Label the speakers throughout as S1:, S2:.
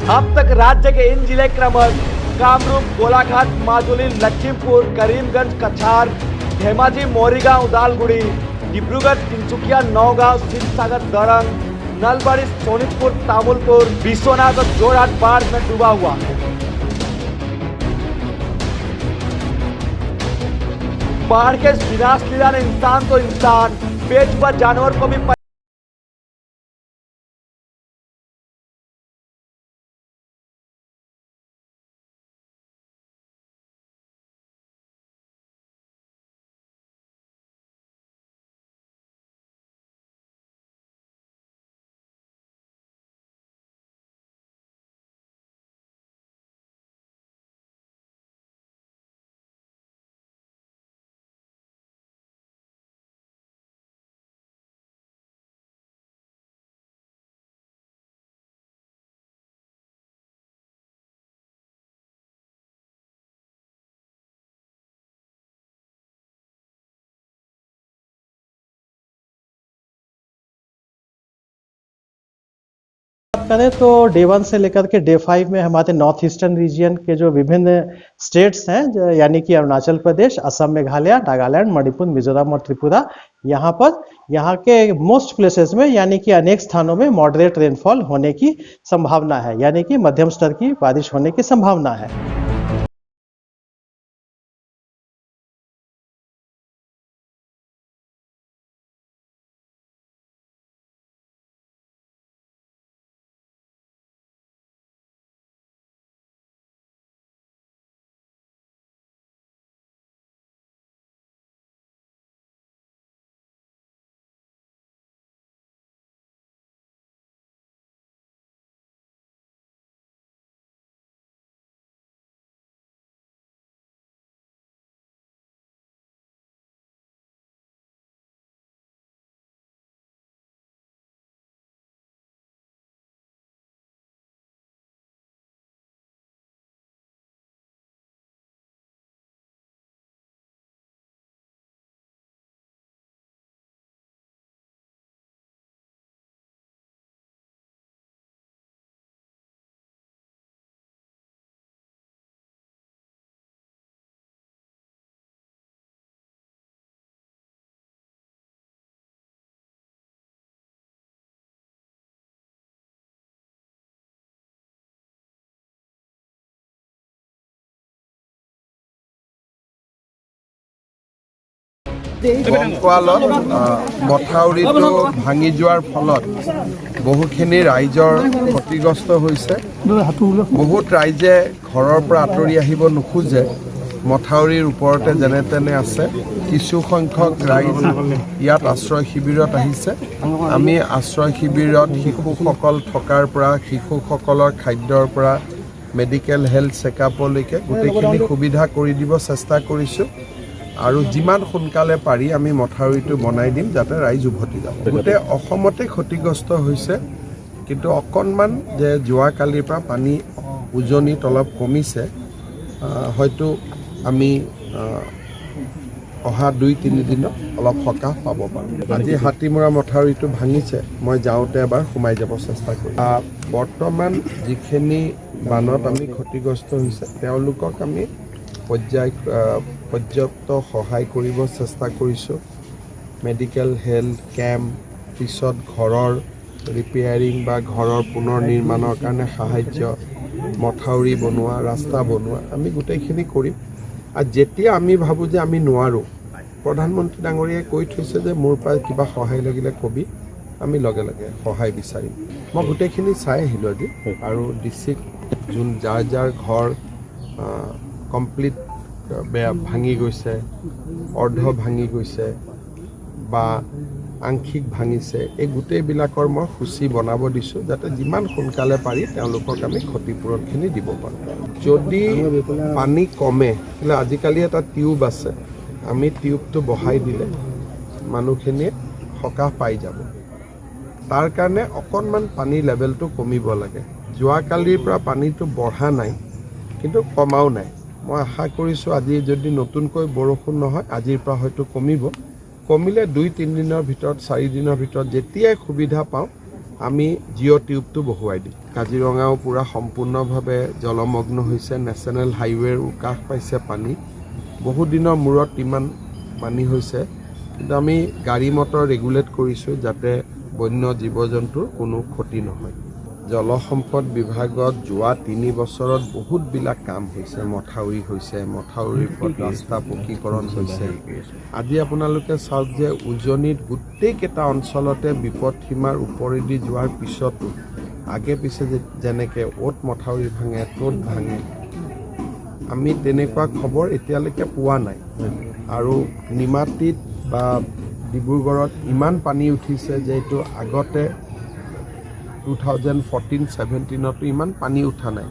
S1: अब तक राज्य के इन जिले क्रमश कामरूप, गोलाघाट, माजुली, लखीमपुर, करीमगंज, कछार, धेमाजी, मोरीगांव, उदालगुड़ी, डिब्रूगढ़, तिनसुकिया, नौगांव, शिवसागर, दरंग, नलबाड़ी, सोनितपुर, तामुलपुर, विश्वनाथ और जोरहाट बाढ़ में डूबा हुआ है। बाढ़ के इस विनाश लीला ने इंसान तो इंसान, बेजुबां जानवर को भी
S2: करें तो डे 1 से लेकर के डे 5 में हमारे नॉर्थ ईस्टर्न रीजन के जो विभिन्न स्टेट्स हैं यानी कि अरुणाचल प्रदेश, असम, मेघालय, नागालैंड, मणिपुर, मिजोरम और त्रिपुरा, यहाँ के मोस्ट प्लेसेस में यानी कि अनेक स्थानों में मॉडरेट रेनफॉल होने की संभावना है, यानी कि मध्यम स्तर की बारिश होने की संभावना है।
S3: বংকোৱালত মথাউৰিটো ভাঙি যোৱাৰ ফলত বহুখিনি ৰাইজৰ ক্ষতিগ্ৰস্ত হৈছে। বহুত ৰাইজে ঘৰৰ পৰা আঁতৰি আহিব নোখোজে, মথাউৰিৰ ওপৰতে যেনে তেনে আছে। কিছু সংখ্যক ৰাইজ ইয়াত আশ্ৰয় শিবিৰত আহিছে। আমি আশ্ৰয় শিবিৰত শিশুসকল থকাৰ পৰা, শিশুসকলৰ খাদ্যৰ পৰা মেডিকেল হেল্থ চেকআপলৈকে গোটেইখিনি সুবিধা কৰি দিব চেষ্টা কৰিছোঁ। আৰু যিমান সোনকালে পাৰি আমি মথাউৰিটো বনাই দিম যাতে ৰাইজ উভতি যাব। গোটেই অসমতে ক্ষতিগ্ৰস্ত হৈছে, কিন্তু অকণমান যে যোৱাকালিৰ পৰা পানী উজনিত অলপ কমিছে, হয়তো আমি অহা 2-3 দিনত অলপ সকাহ পাব পাৰোঁ। আজি হাতীমৰা মথাউৰিটো ভাঙিছে, মই যাওঁতে এবাৰ সোমাই যাব চেষ্টা কৰিম। বৰ্তমান যিখিনি বানত আমি ক্ষতিগ্ৰস্ত হৈছে তেওঁলোকক আমি পৰ্যাপ্ত সহায় কৰিব চেষ্টা কৰিছোঁ। মেডিকেল হেল্থ কেম্প, পিছত ঘৰৰ ৰিপেয়াৰিং বা ঘৰৰ পুনৰ নিৰ্মাণৰ কাৰণে সাহায্য, মথাউৰি বনোৱা, ৰাস্তা বনোৱা, আমি গোটেইখিনি কৰিম। আৰু যেতিয়া আমি ভাবোঁ যে আমি নোৱাৰোঁ, প্ৰধানমন্ত্ৰী ডাঙৰীয়াই কৈ থৈছে যে মোৰ পৰা কিবা সহায় লাগিলে কবি, আমি লগে লগে সহায় বিচাৰিম। মই গোটেইখিনি চাই আহিলোঁ আজি, আৰু ডিষ্ট্ৰিক্ট যাৰ ঘৰ কমপ্লিট বেয়া ভাঙি গৈছে, অৰ্ধ ভাঙি গৈছে বা আংশিক ভাঙিছে, এই গোটেইবিলাকৰ মই সূচী বনাব দিছোঁ যাতে যিমান সোনকালে পাৰি তেওঁলোকক আমি ক্ষতিপূৰণখিনি দিব পাৰোঁ। যদি পানী কমে, আজিকালি এটা টিউব আছে, আমি টিউবটো বহাই দিলে মানুহখিনিয়ে সকাহ পাই যাব। তাৰ কাৰণে অকণমান পানীৰ লেভেলটো কমিব লাগে। যোৱাকালিৰ পৰা পানীটো বঢ়া নাই, কিন্তু কমাও নাই। মই আশা কৰিছোঁ আজি যদি নতুনকৈ বৰষুণ নহয়, আজিৰ পৰা হয়তো কমিব। কমিলে 2-3 দিনৰ ভিতৰত, 4 দিনৰ ভিতৰত যেতিয়াই সুবিধা পাওঁ আমি জিঅ' টিউবটো বহুৱাই দিম। কাজিৰঙাও পূৰা সম্পূৰ্ণভাৱে জলমগ্ন হৈছে, নেশ্যনেল হাইৱেৰ কাষ পাইছে পানী। বহুত দিনৰ মূৰত ইমান পানী হৈছে, কিন্তু আমি গাড়ী মটৰ ৰেগুলেট কৰিছোঁ যাতে বন্য জীৱ জন্তুৰ কোনো ক্ষতি নহয়। জলসম্পদ বিভাগত যোৱা 3 বছৰত বহুতবিলাক কাম হৈছে, মথাউৰি হৈছে, মথাউৰিৰ ওপৰত ৰাস্তা পকীকৰণ হৈছে। আজি আপোনালোকে চাওক যে উজনিত গোটেইকেইটা অঞ্চলতে বিপদসীমাৰ ওপৰেদি যোৱাৰ পিছতো আগে পিছে যেনেকৈ অ'ত মথাউৰি ভাঙে ত'ত ভাঙে, আমি তেনেকুৱা খবৰ এতিয়ালৈকে পোৱা নাই। আৰু নিমাতীত বা ডিব্ৰুগড়ত ইমান পানী উঠিছে যে এইটো আগতে 2014-17তো ইমান পানী উঠা নাই।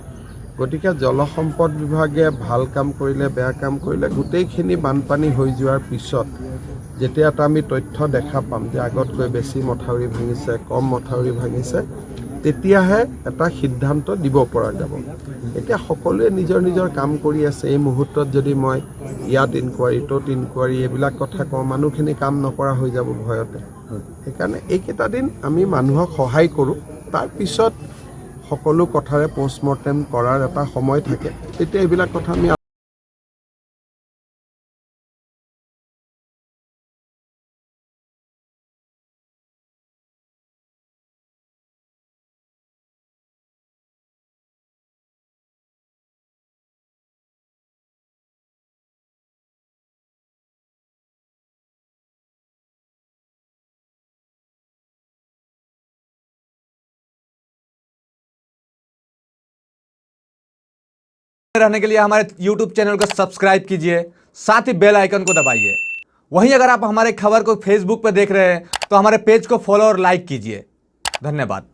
S3: গতিকে জলসম্পদ বিভাগে ভাল কাম কৰিলে বেয়া কাম কৰিলে গোটেইখিনি বানপানী হৈ যোৱাৰ পিছত যেতিয়া এটা আমি তথ্য দেখা পাম যে আগতকৈ বেছি মথাউৰি ভাঙিছে, কম মথাউৰি ভাঙিছে, তেতিয়াহে এটা সিদ্ধান্ত দিব পৰা যাব। এতিয়া সকলোৱে নিজৰ নিজৰ কাম কৰি আছে। এই মুহূৰ্তত যদি মই ইয়াত ইনকুৱাৰী ত'ত ইনকুৱাৰী এইবিলাক কথা কওঁ, মানুহখিনি কাম নকৰা হৈ যাব ভয়তে। সেইকাৰণে এইকেইটা দিন আমি মানুহক সহায় কৰোঁ, তাৰপিছত সকলো কথাৰে পষ্টমৰ্টেম কৰাৰ এটা সময় থাকে, তেতিয়া এইবিলাক কথা আমি
S1: रहने के लिए हमारे YouTube चैनल को सब्सक्राइब कीजिए, साथ ही बेल आइकन को दबाइए। वहीं अगर आप हमारे खबर को Facebook पर देख रहे हैं तो हमारे पेज को फॉलो और लाइक कीजिए। धन्यवाद।